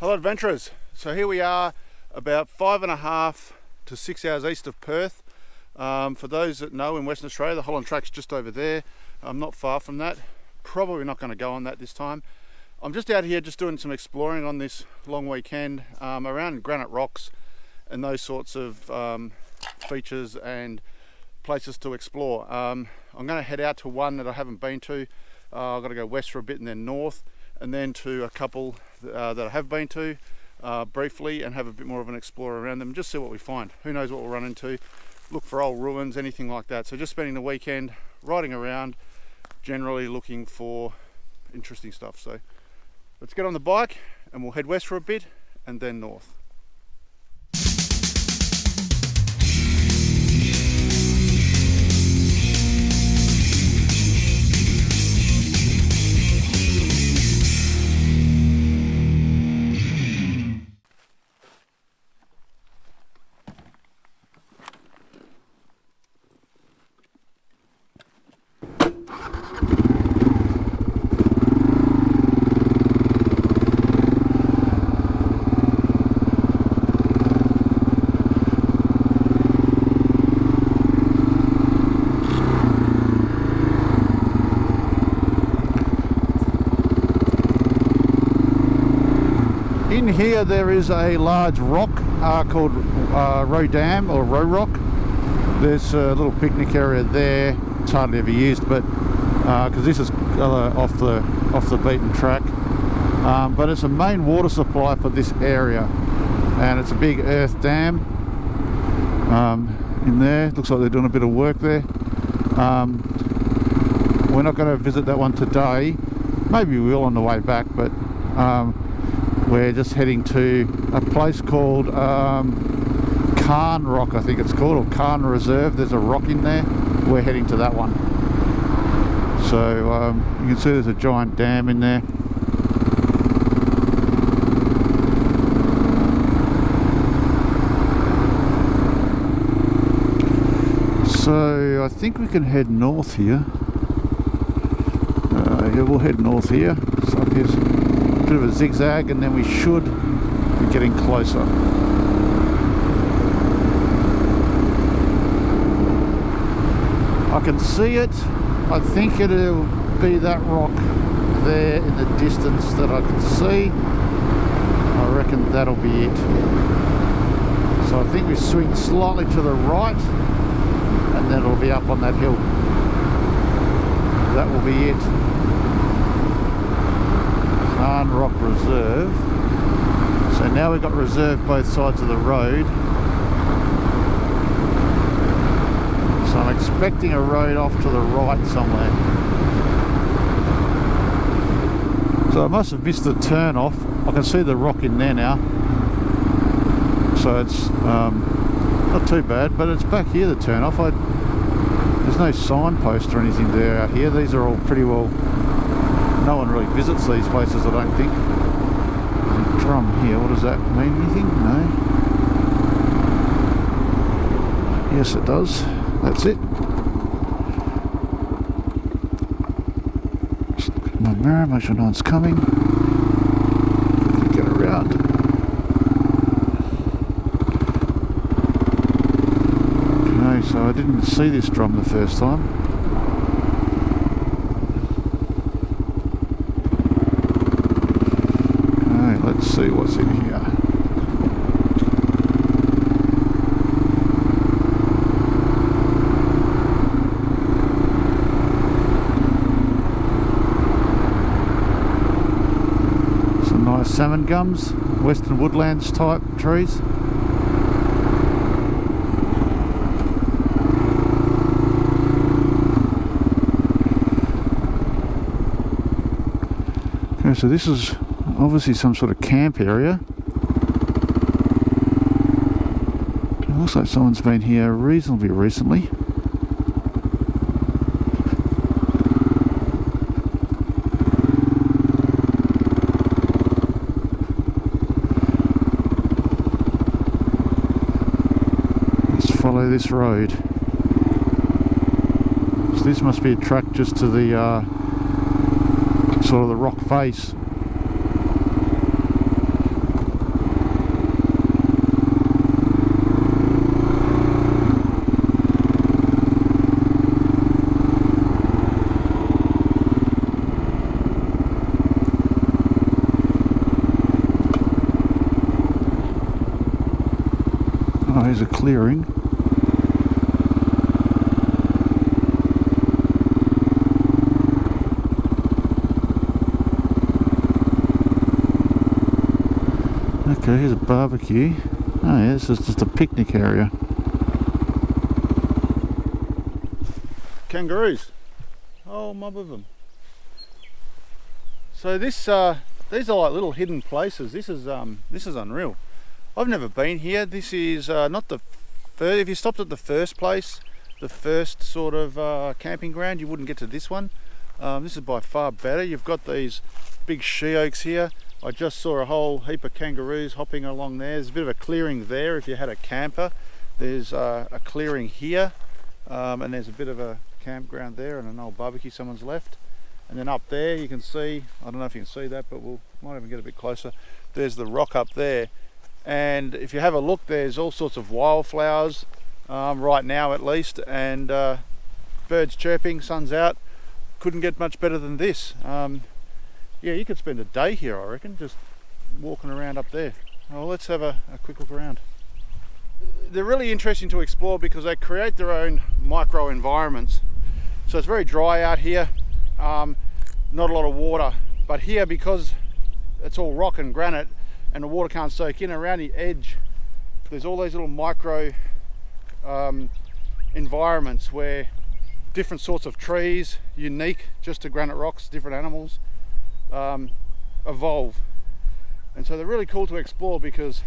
Hello adventurers, so here we are about 5.5 to 6 hours east of Perth. For those that know, in Western Australia the Holland Track's just over there. I'm not far from that, probably not going to go on that this time. I'm just out here just doing some exploring on this long weekend around granite rocks and those sorts of features and places to explore. I'm going to head out to one that I haven't been to. I've got to go west for a bit and then north, and then to a couple that I have been to briefly and have a bit more of an explore around them, just see what we find. Who knows what we'll run into, look for old ruins, anything like that. So just spending the weekend riding around, generally looking for interesting stuff. So let's get on the bike and we'll head west for a bit and then north. In here there is a large rock called Row Rock. There's a little picnic area there. It's hardly ever used, but because this is off the beaten track. But it's a main water supply for this area, and it's a big earth dam in there. Looks like they're doing a bit of work there. We're not going to visit that one today. Maybe we will on the way back, but we're just heading to a place called Carn Rock, I think it's called, or Carn Reserve. There's a rock in there. We're heading to that one. So you can see there's a giant dam in there. So I think we can head north here. Yeah, we'll head north here. So up here's bit of a zigzag, and then we should be getting closer. I can see it. I think it'll be that rock there in the distance that I can see. I reckon that'll be it. So I think we swing slightly to the right and then it'll be up on that hill. That will be it. Carn Rock Reserve. So now we've got reserve both sides of the road. So I'm expecting a road off to the right somewhere. So I must have missed the turn off. I can see the rock in there now. So it's not too bad, but it's back here, the turn off. There's no signpost or anything there out here. These are all pretty well. No one really visits these places, I don't think. There's a drum here. What does that mean? Anything? No. Yes, it does. That's it. Just look at my mirror, make sure no one's coming. Get around. Okay, so I didn't see this drum the first time. Let's see what's in here. Some nice salmon gums, Western Woodlands type trees. Okay, so this is obviously some sort of camp area. It looks like someone's been here reasonably recently. Let's follow this road. So this must be a track just to the sort of the rock face. Oh, here's a clearing. Okay, here's a barbecue. Oh yeah, this is just a picnic area. Kangaroos. Oh, mob of them. So these are like little hidden places. This is unreal. I've never been here. This is not the first. If you stopped at the first place, the first sort of camping ground, you wouldn't get to this one. This is by far better. You've got these big she oaks here. I just saw a whole heap of kangaroos hopping along there. There's a bit of a clearing there if you had a camper. There's a clearing here, and there's a bit of a campground there and an old barbecue someone's left. And then up there you can see, I don't know if you can see that, but we might even get a bit closer. There's the rock up there. And if you have a look, there's all sorts of wildflowers, right now at least, and birds chirping, sun's out. Couldn't get much better than this. Yeah, you could spend a day here, I reckon, just walking around up there. Well, let's have a quick look around. They're really interesting to explore because they create their own micro environments. So it's very dry out here, not a lot of water. But here, because it's all rock and granite and the water can't soak in, around the edge, there's all these little micro environments where different sorts of trees, unique just to granite rocks, different animals, evolve. And so they're really cool to explore because,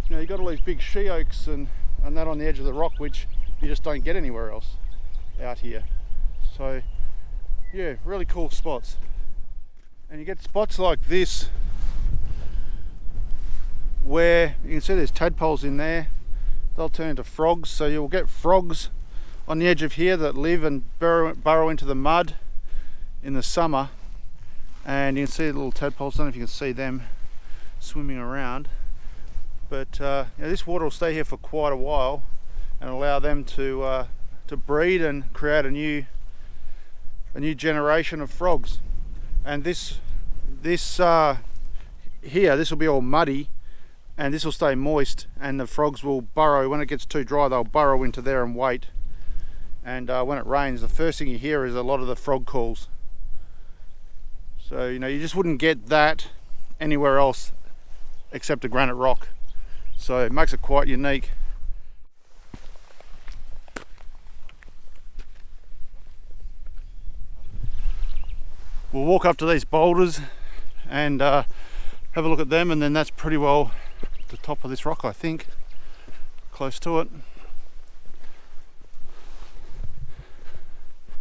you know, you've got all these big she oaks and that on the edge of the rock, which you just don't get anywhere else out here. So yeah, really cool spots. And you get spots like this where you can see there's tadpoles in there. They'll turn into frogs, so you'll get frogs on the edge of here that live and burrow into the mud in the summer. And you can see the little tadpoles. I don't know if you can see them swimming around, but you know, this water will stay here for quite a while and allow them to breed and create a new generation of frogs. And this here, this will be all muddy, and this will stay moist, and the frogs will burrow. When it gets too dry, they'll burrow into there and wait. And when it rains, the first thing you hear is a lot of the frog calls. So, you know, you just wouldn't get that anywhere else except a granite rock. So it makes it quite unique. We'll walk up to these boulders and have a look at them, and then that's pretty well the top of this rock, I think, close to it.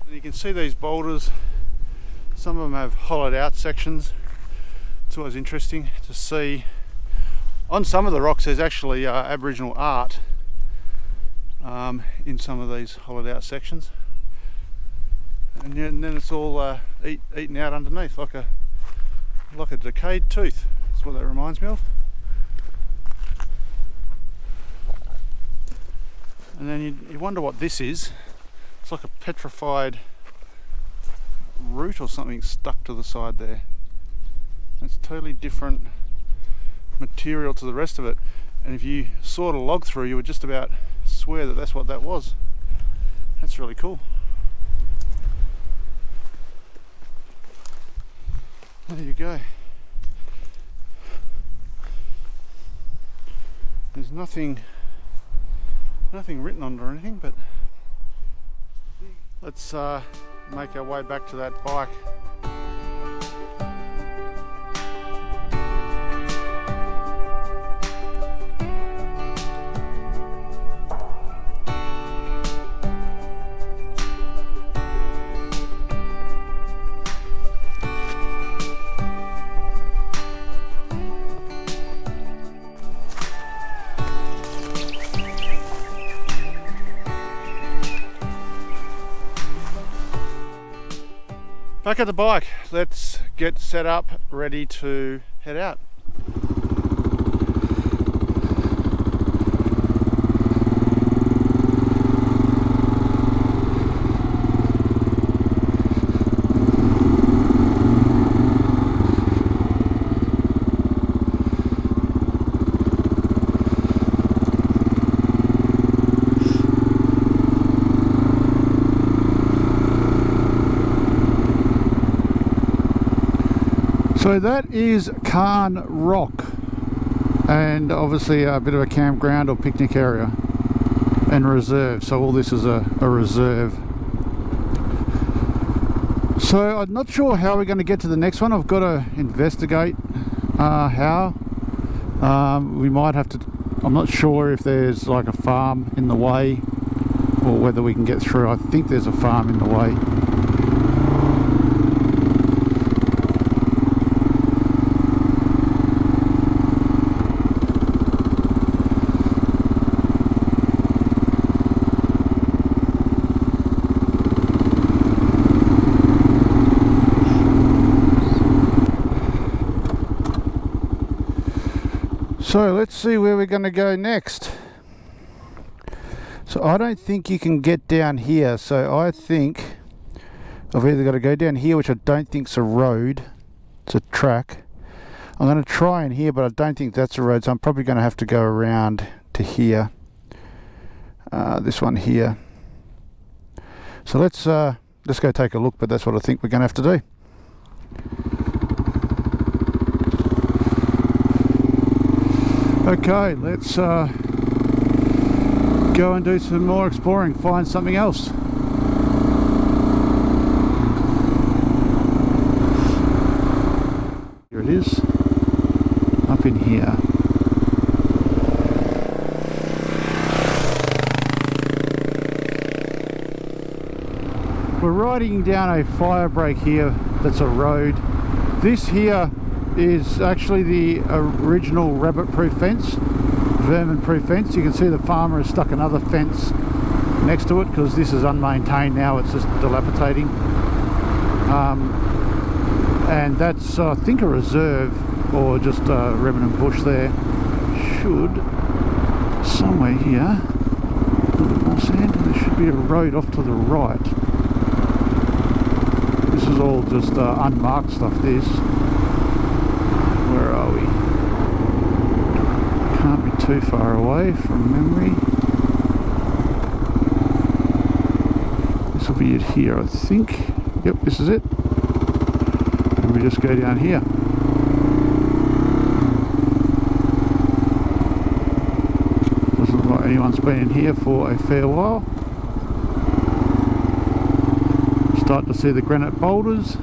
And you can see these boulders. Some of them have hollowed out sections. It's always interesting to see. On some of the rocks there's actually Aboriginal art in some of these hollowed out sections. And then it's all eaten out underneath like a decayed tooth. That's what that reminds me of. And then you wonder what this is. It's like a petrified root or something stuck to the side there. It's totally different material to the rest of it, and if you sawed a log through, you would just about swear that that's what that was. That's really cool. There you go. There's nothing written on it or anything, but let's make our way back to that bike. Back at the bike, let's get set up, ready to head out. So that is Carn Rock, and obviously a bit of a campground or picnic area and reserve. So all this is a reserve. So I'm not sure how we're going to get to the next one. I've got to investigate how. We might have to, I'm not sure if there's like a farm in the way or whether we can get through. I think there's a farm in the way. So let's see where we're going to go next. So I don't think you can get down here, so I think I've either got to go down here, which I don't think's a road, it's a track. I'm going to try in here, but I don't think that's a road, so I'm probably going to have to go around to here, this one here. So let's go take a look, but that's what I think we're going to have to do. Okay, let's go and do some more exploring, find something else. Here it is, up in here. We're riding down a fire break here, that's a road. This here is actually the original rabbit-proof fence, vermin-proof fence. You can see the farmer has stuck another fence next to it because this is unmaintained now, it's just dilapidating. And that's I think a reserve or just a remnant bush there. Should somewhere here, a little bit more sand, there should be a road off to the right. This is all just unmarked stuff, this. Where are we? Can't be too far away from memory. This will be it here, I think. Yep, this is it. And we just go down here. Doesn't look like anyone's been in here for a fair while. Start to see the granite boulders.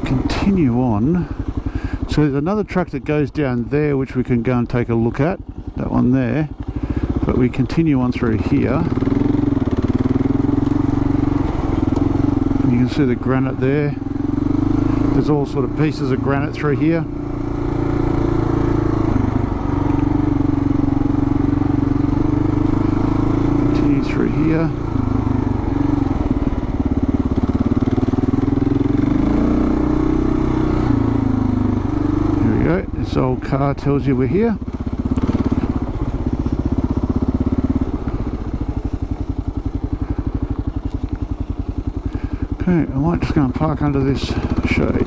Continue on. So there's another track that goes down there which we can go and take a look at, that one there, but we continue on through here and you can see the granite there. There's all sort of pieces of granite through here. Continue through here. This old car tells you we're here. Okay, I might just go and park under this shade.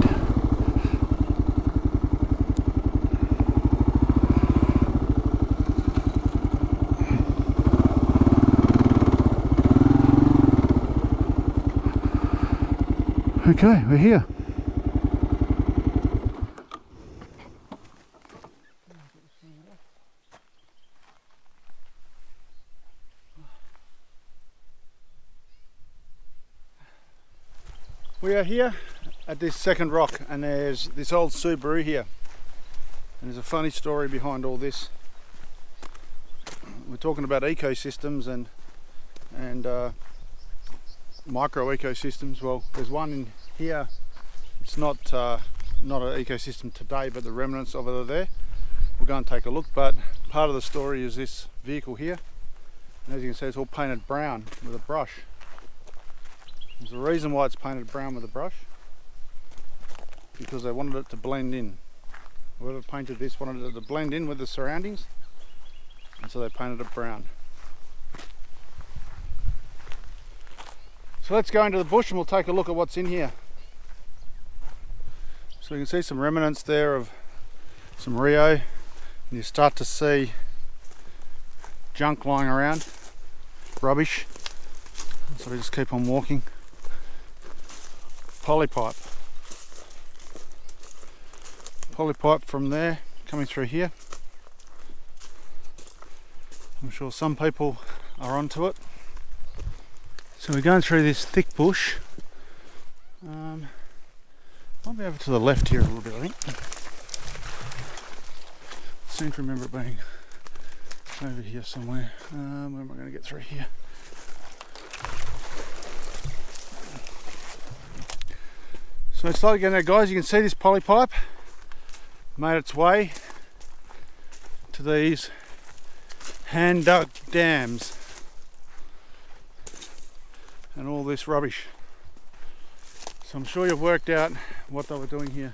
Okay, we're here. We are here at this second rock and there's this old Subaru here, and there's a funny story behind all this. We're talking about ecosystems and micro ecosystems. Well, there's one in here. It's not an ecosystem today, but the remnants of it are there. We'll go and take a look, but part of the story is this vehicle here, and as you can see it's all painted brown with a brush. There's a reason why it's painted brown with a brush, because they wanted it to blend in. Whoever painted this wanted it to blend in with the surroundings, and so they painted it brown. So let's go into the bush and we'll take a look at what's in here. So you can see some remnants there of some Rio, and you start to see junk lying around, rubbish. So we just keep on walking. Polypipe from there coming through here. I'm sure some people are onto it. So we're going through this thick bush. Might be over to the left here a little bit, I think. Seem to remember it being over here somewhere. Where am I going to get through here? So it's like again there, guys, you can see this polypipe made its way to these hand dug dams and all this rubbish. So I'm sure you've worked out what they were doing here.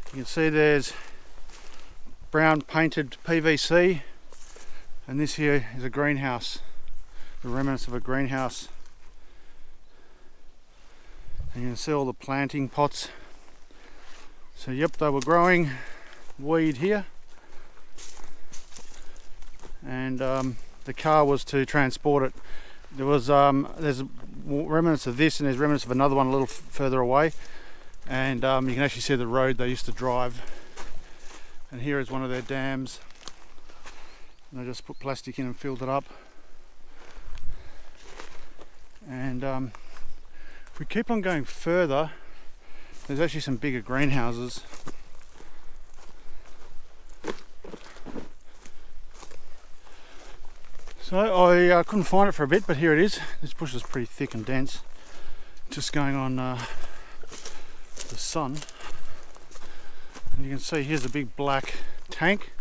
You can see there's brown painted PVC, and this here is a greenhouse, the remnants of a greenhouse. And you can see all the planting pots. So yep, they were growing weed here, and the car was to transport it. There was there's remnants of this, and there's remnants of another one a little further away, and you can actually see the road they used to drive. And here is one of their dams, and they just put plastic in and filled it up. And if we keep on going further, there's actually some bigger greenhouses. So I couldn't find it for a bit, but here it is. This bush is pretty thick and dense, just going on the sun. And you can see here's a big black tank.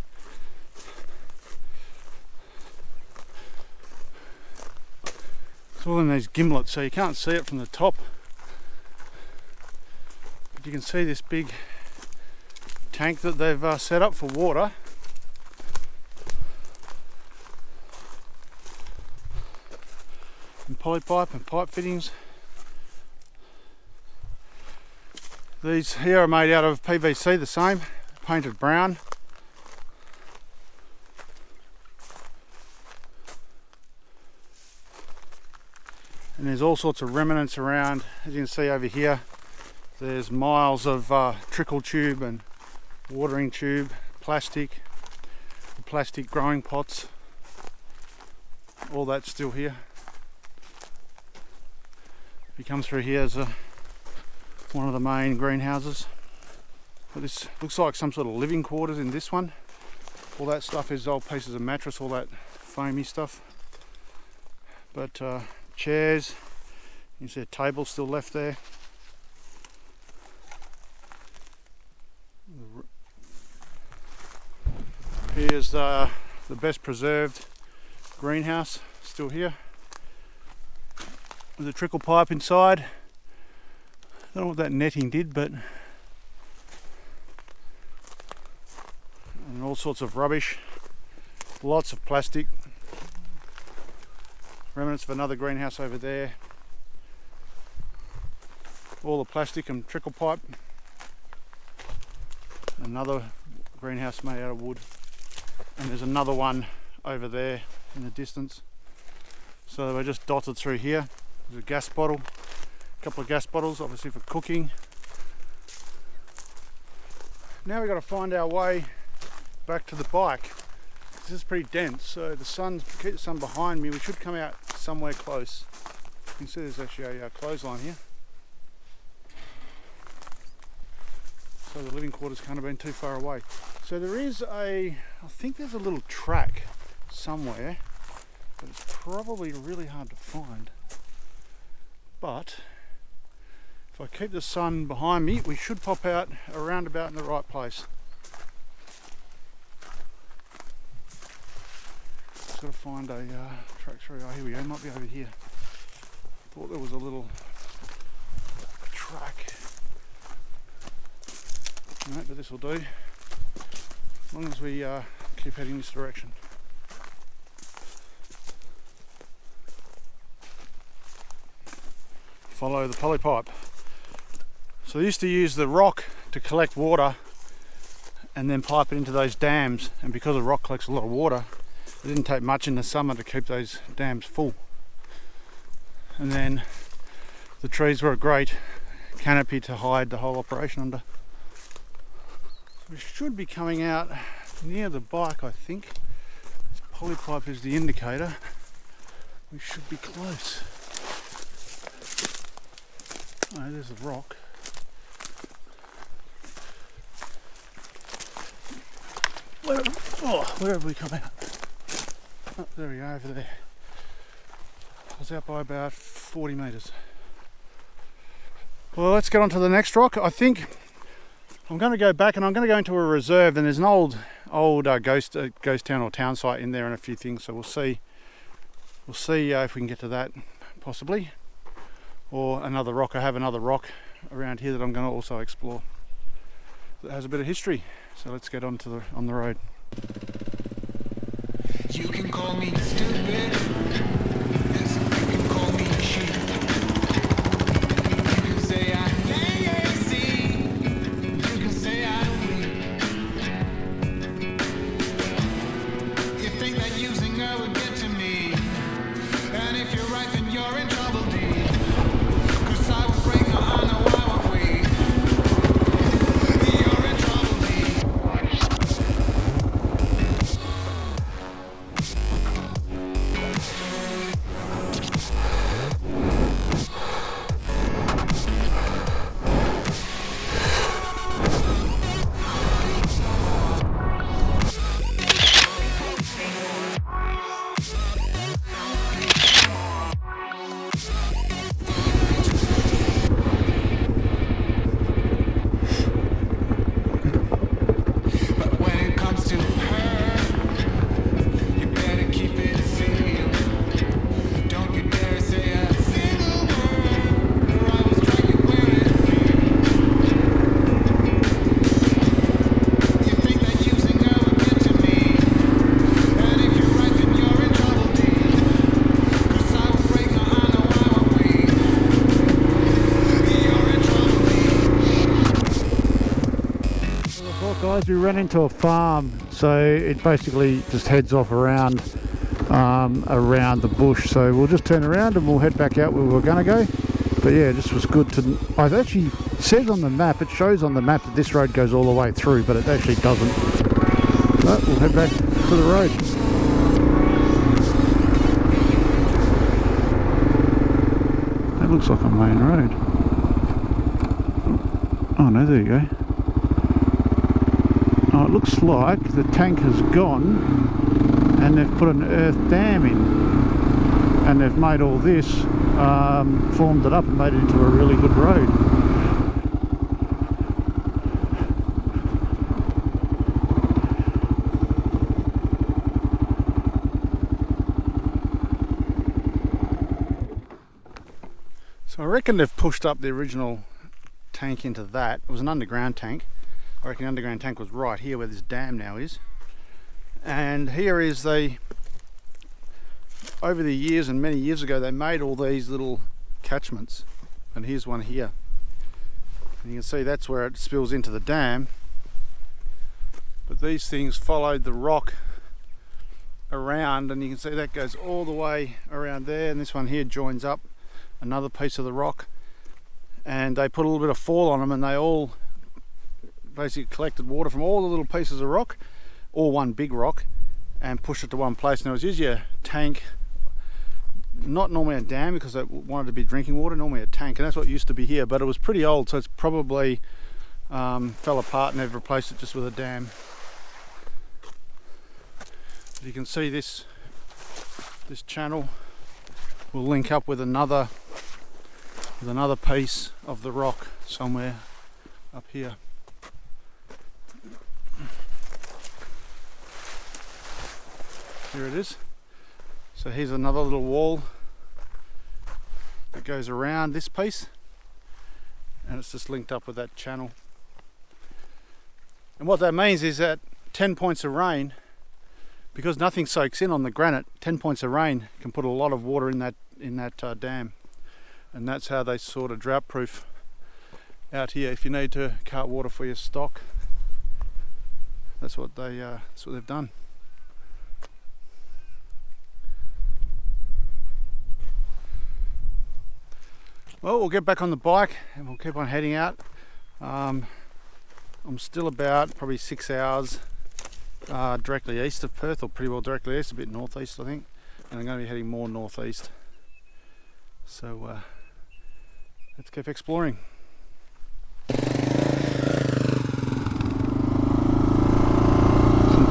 It's all in these gimlets, so you can't see it from the top. But you can see this big tank that they've set up for water. And polypipe and pipe fittings. These here are made out of PVC, the same, painted brown. And there's all sorts of remnants around. As you can see over here, there's miles of trickle tube and watering tube, plastic, the plastic growing pots, all that's still here. If you come through here, there's one of the main greenhouses. But this looks like some sort of living quarters in this one. All that stuff is old pieces of mattress, all that foamy stuff. But chairs, you can see a table still left there. Here's the best preserved greenhouse, still here, with a trickle pipe inside. I don't know what that netting did, but and all sorts of rubbish, lots of plastic, remnants of another greenhouse over there, all the plastic and trickle pipe, another greenhouse made out of wood, and there's another one over there in the distance. So we're just dotted through here. There's a gas bottle, a couple of gas bottles, obviously for cooking. Now we've got to find our way back to the bike. This is pretty dense, so the sun, keep the sun behind me, we should come out somewhere close. You can see there's actually a clothesline here. So the living quarters can't have been too far away. So there is I think there's a little track somewhere, but it's probably really hard to find. But if I keep the sun behind me, we should pop out around about in the right place. Just got to find a track through. Oh, here we go. Might be over here. Thought there was a little track. No, but this will do. As long as we keep heading this direction. Follow the polypipe. So they used to use the rock to collect water and then pipe it into those dams, and because the rock collects a lot of water, it didn't take much in the summer to keep those dams full. And then the trees were a great canopy to hide the whole operation under. We should be coming out near the bike, I think. This polypipe is the indicator. We should be close. Oh, there's a rock. Where have we come out? Oh, there we go, over there. I was out by about 40 metres. Well, let's get on to the next rock. I think I'm going to go back and I'm going to go into a reserve, and there's an old ghost town or town site in there and a few things, so we'll see if we can get to that possibly, or another rock. I have another rock around here that I'm going to also explore that has a bit of history. So let's get on the road. You can call me stupid. Yes, you can call me cheap. You can say I'm lazy. You can say I'm weak. You think that using her would get to me, and if you're right, then you're in trouble, deep. 'Cause I would break her, I know I would weep. You're in trouble, deep. We ran into a farm, so it basically just heads off around the bush, so we'll just turn around and we'll head back out where we were going to go. But yeah, this was good to... It actually says on the map, it shows on the map that this road goes all the way through, but it actually doesn't. So we'll head back to the road. That looks like a main road. Oh no, there you go. Oh, it looks like the tank has gone and they've put an earth dam in, and they've made all this, formed it up and made it into a really good road. So I reckon they've pushed up the original tank into that. It was an underground tank. I reckon the underground tank was right here where this dam now is. And here is over the years and many years ago, they made all these little catchments. And here's one here. And you can see that's where it spills into the dam. But these things followed the rock around, and you can see that goes all the way around there. And this one here joins up another piece of the rock. And they put a little bit of fall on them, and they all basically collected water from all the little pieces of rock, or one big rock, and pushed it to one place. And it was usually a tank, not normally a dam because they wanted to be drinking water, normally a tank, and that's what used to be here. But it was pretty old, so it's probably fell apart and they've replaced it just with a dam. As you can see, this channel will link up with another piece of the rock somewhere up here. Here it is. So here's another little wall that goes around this piece, and it's just linked up with that channel. And what that means is that 10 points of rain, because nothing soaks in on the granite, 10 points of rain can put a lot of water in that dam, and that's how they sort of drought proof out here if you need to cart water for your stock. That's what they've done. Well, we'll get back on the bike and we'll keep on heading out. I'm still about probably 6 hours directly east of Perth, or pretty well directly east, a bit northeast I think, and I'm going to be heading more northeast. So let's keep exploring. So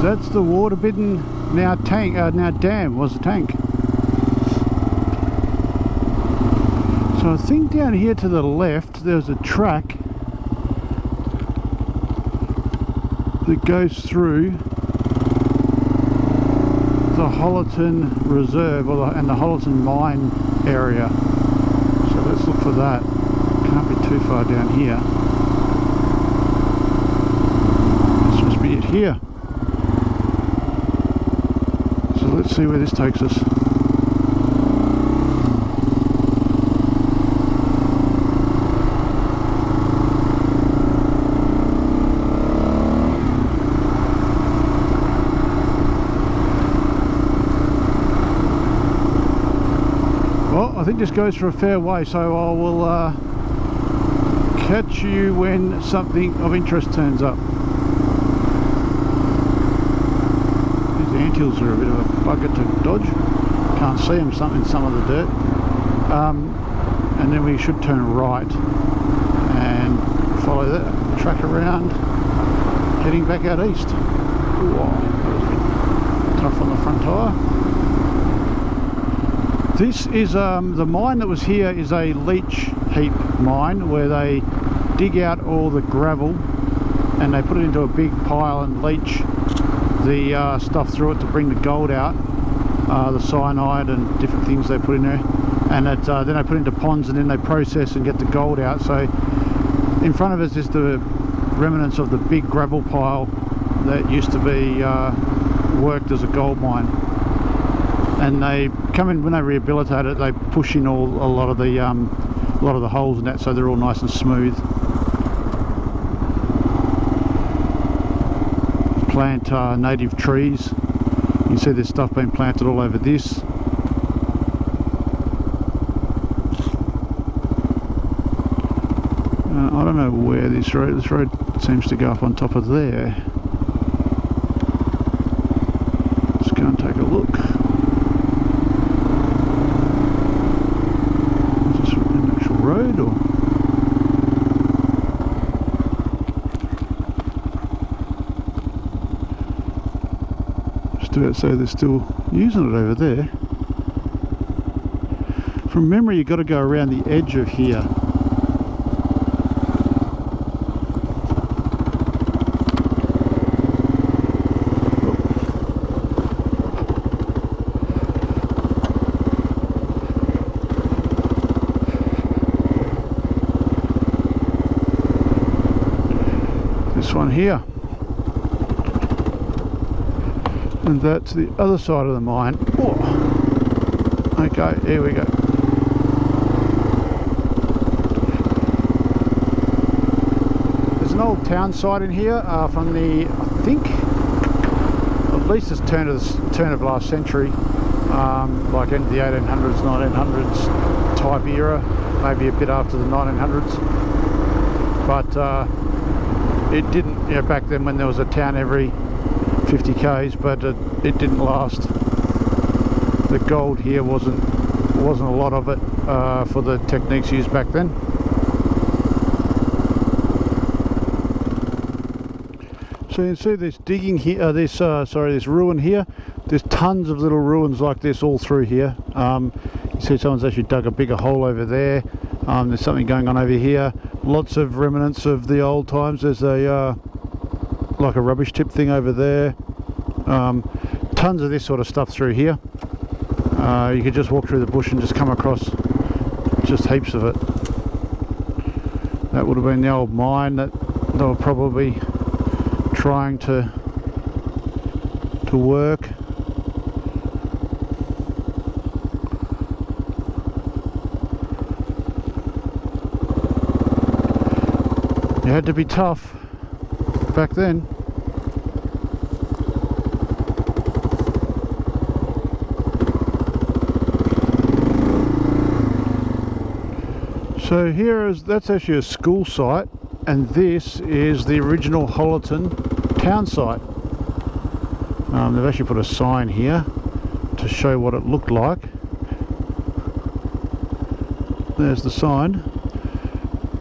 that's the water-bidden now dam, was the tank. So I think down here to the left there's a track that goes through the Hollerton Reserve and the Hollerton Mine area. So let's look for that. Can't be too far down here. This must be it here. So let's see where this takes us. I think this goes for a fair way, so I will catch you when something of interest turns up. These anthills are a bit of a bugger to dodge. Can't see them in some of the dirt. And then we should turn right and follow that track around, heading back out east. Ooh, that was a bit tough on the front tyre. This is the mine that was here is a Leech Heap mine where they dig out all the gravel and they put it into a big pile and leach the stuff through it to bring the gold out, the cyanide and different things they put in there, and then they put it into ponds and then they process and get the gold out. So in front of us is the remnants of the big gravel pile that used to be worked as a gold mine. And they come in when they rehabilitate it. They push in a lot of the holes in that, so they're all nice and smooth. Plant native trees. You can see there's stuff being planted all over this. I don't know where this road seems to go up on top of there. Let's go and take a look. Road or just about to say they're still using it over there. From memory you've got to go around the edge of here. One here, and that's the other side of the mine. Oh. Okay, here we go. There's an old town site in here from the, I think, at least it's turn of last century, like into the 1800s, 1900s type era, maybe a bit after the 1900s, but it didn't, back then when there was a town every 50 k's, but it didn't last. The gold here wasn't a lot of it for the techniques used back then. So you can see this digging here, this ruin here. There's tons of little ruins like this all through here. You see someone's actually dug a bigger hole over there. There's something going on over here. Lots of remnants of the old times. There's a like a rubbish tip thing over there. Tons of this sort of stuff through here. You could just walk through the bush and just come across just heaps of it. That would have been the old mine that they were probably trying to work. You had to be tough back then. So that's actually a school site, and this is the original Hollerton town site. They've actually put a sign here to show what it looked like. There's the sign.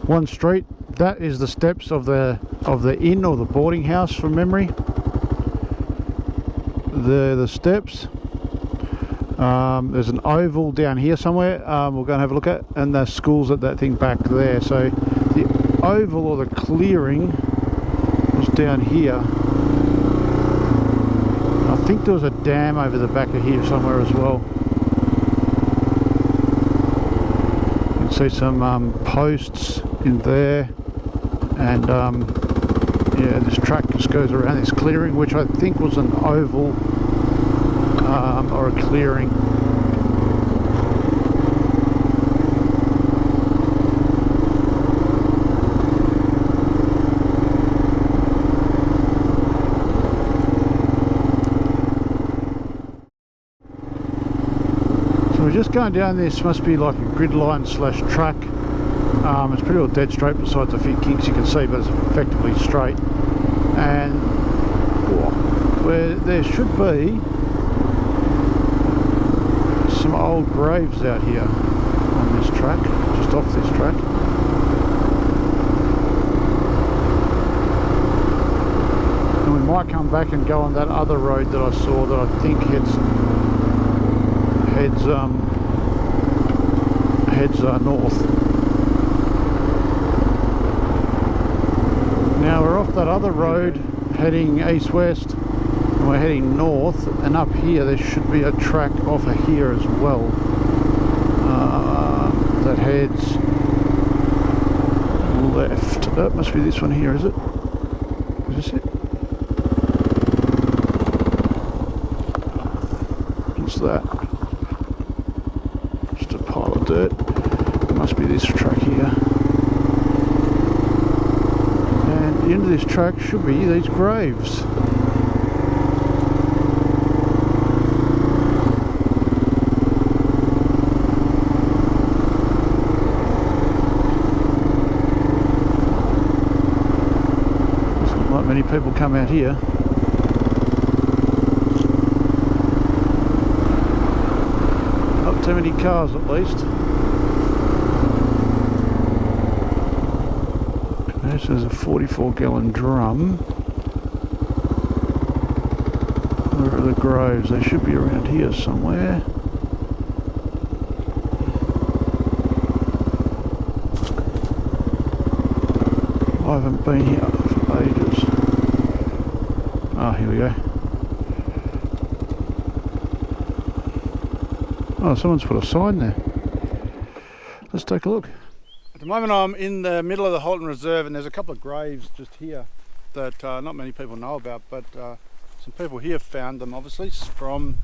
One street. That is the steps of the inn or the boarding house from memory. The steps. There's an oval down here somewhere. We'll go and have a look at, and the school's at that thing back there. So the oval or the clearing was down here. I think there was a dam over the back of here somewhere as well. You can see some posts in there, and yeah, this track just goes around this clearing, which I think was an oval or a clearing. So we're just going down this, must be like a grid line slash track. It's pretty well dead straight besides a few kinks you can see, but it's effectively straight. And where there should be some old graves out here on this track, just off this track. And we might come back and go on that other road that I saw that I think heads north. Now we're off that other road heading east-west, and we're heading north, and up here there should be a track off of here as well that heads left. That must be this one here, is it? Is this it? What's that? Just a pile of dirt. It must be this track here. And the end of this track should be these graves. Not many people come out here. Not too many cars at least. This is a 44-gallon drum. Where are the graves? They should be around here somewhere. I haven't been here for ages. Oh, here we go. Oh, someone's put a sign there. Let's take a look. At the moment I'm in the middle of the Hollerton Reserve, and there's a couple of graves just here that not many people know about, but some people here found them obviously from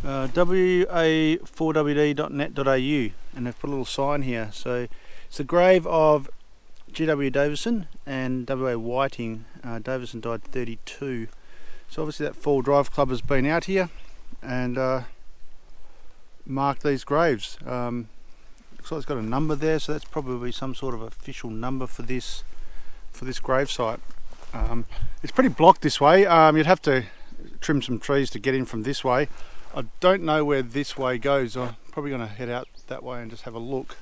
wa4wd.net.au, and they've put a little sign here. So it's the grave of Gw Davidson and W.A. Whiting. Davidson died 32. So obviously that Fall Drive Club has been out here and marked these graves. Looks like it's got a number there, so that's probably some sort of official number for this grave site. It's pretty blocked this way. You'd have to trim some trees to get in from this way. I don't know where this way goes. I'm probably going to head out that way and just have a look.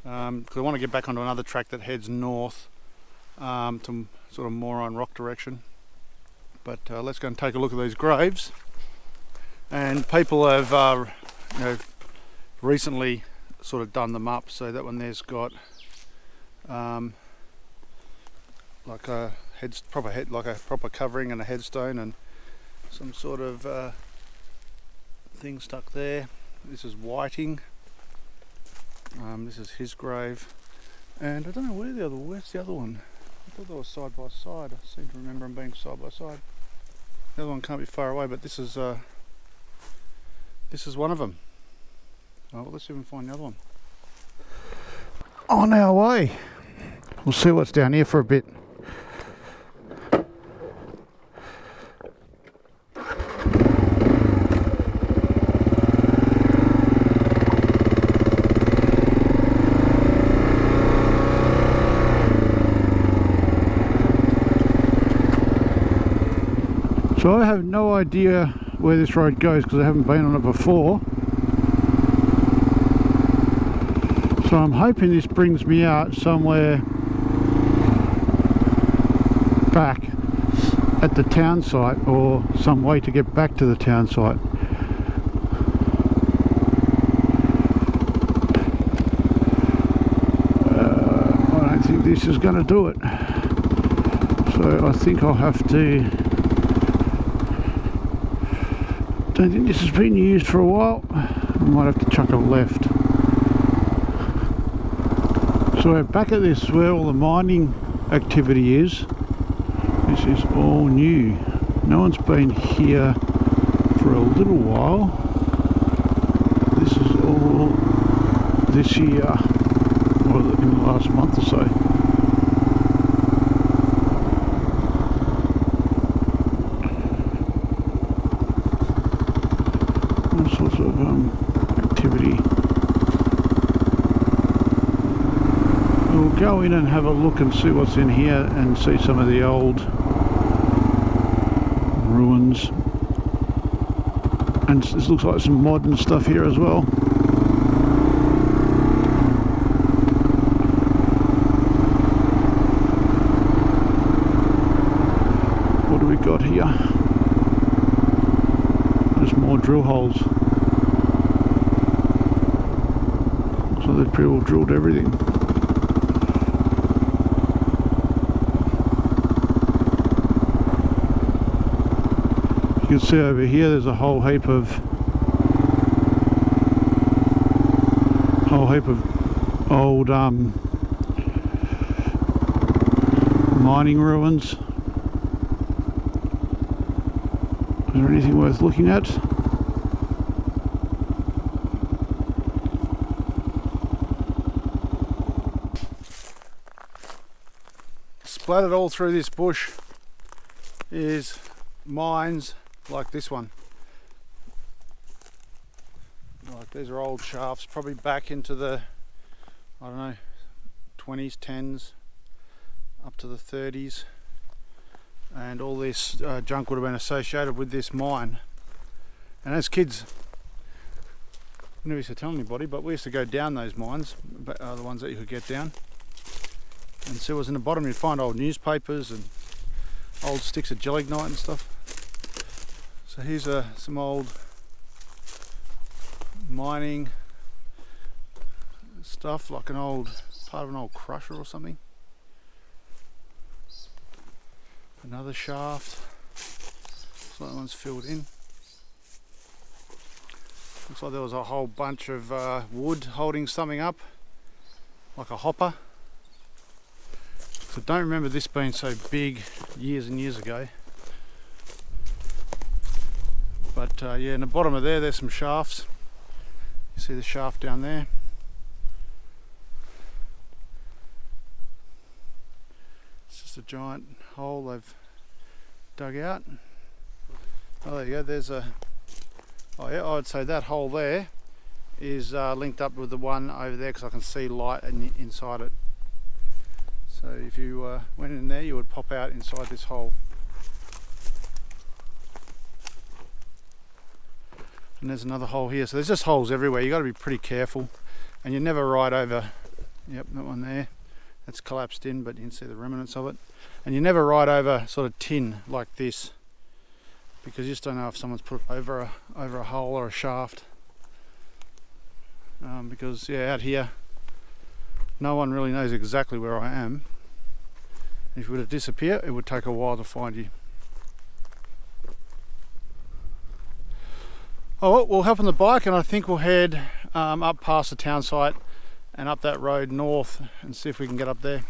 Because I want to get back onto another track that heads north to sort of Moron Rock direction. But let's go and take a look at these graves. And people have recently sort of done them up. So that one there's got like a proper covering and a headstone and some sort of thing stuck there. This is Whiting. This is his grave, and I don't know where's the other one. I thought they were side by side. I seem to remember them being side by side. The other one can't be far away, but this is one of them. Oh, well, let's see if we can find the other one. on our way. We'll see what's down here for a bit. So I have no idea where this road goes because I haven't been on it before. So I'm hoping this brings me out somewhere back at the town site, or some way to get back to the town site. I don't think this is going to do it. So I think I'll have to... Don't think this has been used for a while. I might have to chuck a left. So we're back at this where all the mining activity is. This is all new. No one's been here for a little while. This is all this year, or in the last month or so. All sorts of activity. We'll go in and have a look and see what's in here and see some of the old ruins. And this looks like some modern stuff here as well. What do we got here? Just more drill holes. So they've pretty well drilled everything. You can see over here there's a whole heap of old mining ruins. Is there anything worth looking at? Splattered all through this bush is mines like this one. Like these are old shafts, probably back into the, I don't know, 20s, 10s, up to the 30s, and all this junk would have been associated with this mine. And as kids, I never used to tell anybody, but we used to go down those mines, the ones that you could get down, and see what was in the bottom. You'd find old newspapers and old sticks of gelignite and stuff. So here's some old mining stuff, like an old part of an old crusher or something. Another shaft. So that one's filled in. Looks like there was a whole bunch of wood holding something up, like a hopper. So don't remember this being so big years and years ago. But yeah, in the bottom of there's some shafts. You see the shaft down there. It's just a giant hole they've dug out. Oh, there you go. There's a... Oh yeah, I would say that hole there is linked up with the one over there, because I can see light inside it. So if you went in there, you would pop out inside this hole. And there's another hole here. So there's just holes everywhere. You've got to be pretty careful, and you never ride over. Yep, that one there, that's collapsed in, but you can see the remnants of it. And you never ride over sort of tin like this, because you just don't know if someone's put it over a hole or a shaft. Because yeah, out here no one really knows exactly where I am. If you were to disappear, it would take a while to find you. Oh, well, we'll hop on the bike, and I think we'll head up past the town site and up that road north and see if we can get up there.